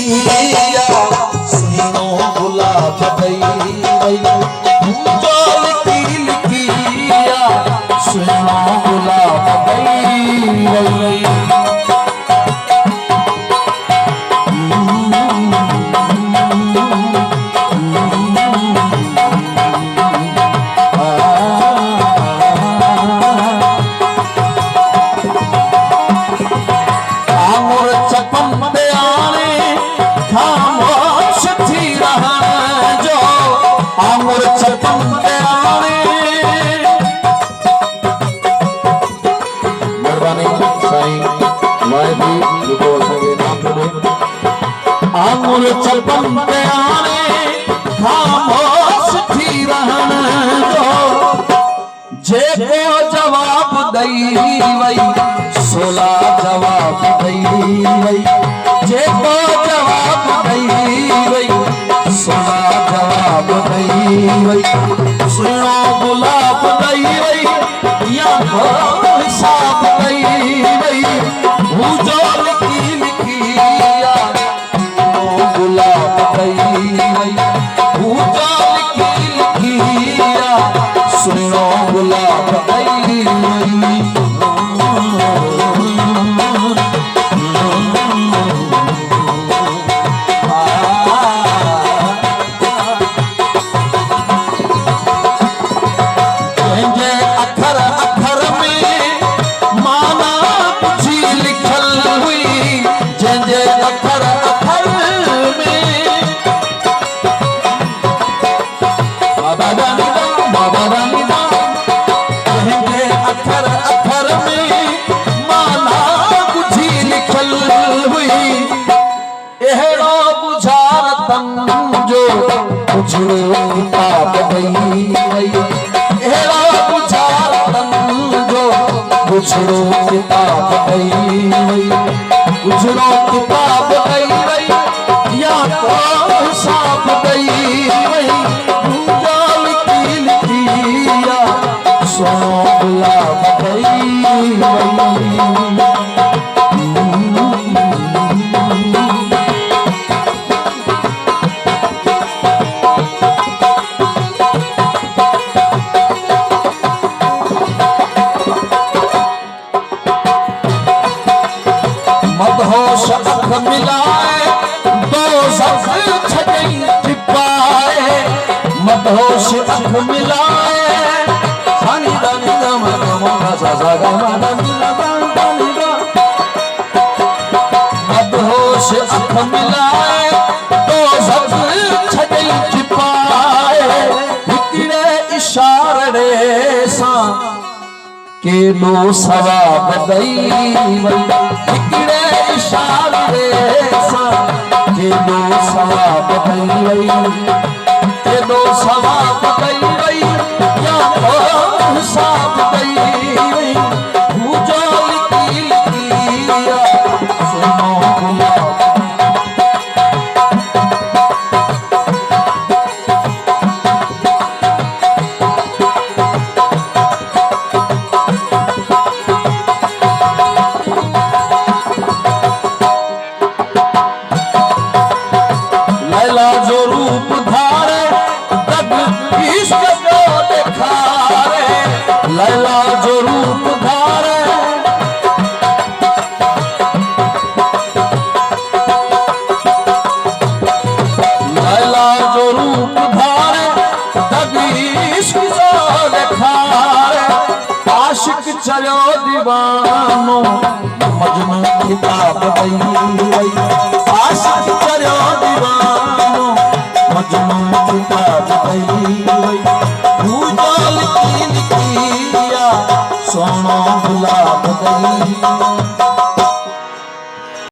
लिखिया सुनो गुलाब गई जो लिखिया सुनो गुलाब गई आंगुर चपन आने खामोश थी रहन जो जेको जवाब दई वई 16 जवाब दई वई जेको जवाब दई वई 16 जवाब दई वई सुनो गुलाब दई वई या हिसाब दई वई जो लिखिया गुलाब गई लिखिया सुनो गुलाब गई अखर अखर में माना कुछ लिखल हुई जंहिंजे अखर अखर अखर अखर में माना कुछ लिखल हुई एहड़ो बुझार तन जो उछड़ो किताब गई एहड़ो बुझार तन जो उछड़ो किताब गई उछड़ो किताब गई या तो हिसाब गई सुनो गुलाब गई मदहोश अख मिलाए दो सख छई छिपाए मदहोश अख मिलाए मदहोश अख मिलाए तो सब छॾई छिपाए हिकिड़े इशारे सां केॾो सवाब ॾेई वई हिकिड़े इशारे सां केॾो सवाब ॾेई वई केॾो सवाब ॾेई वई या हिसाब ॾेई वई जो लिखिया सुनो गुलाब लैला जो रूप धारे तब इश्क को दिखारे लैला जो रूप धारे लैला जो रूप धारे तब इश्क को दिखारे आशिक चलो दीवानो मजनू किताब दई आशिक चलो दीवानो मजनू किताब दई लिखिया सोनो गुलाब गई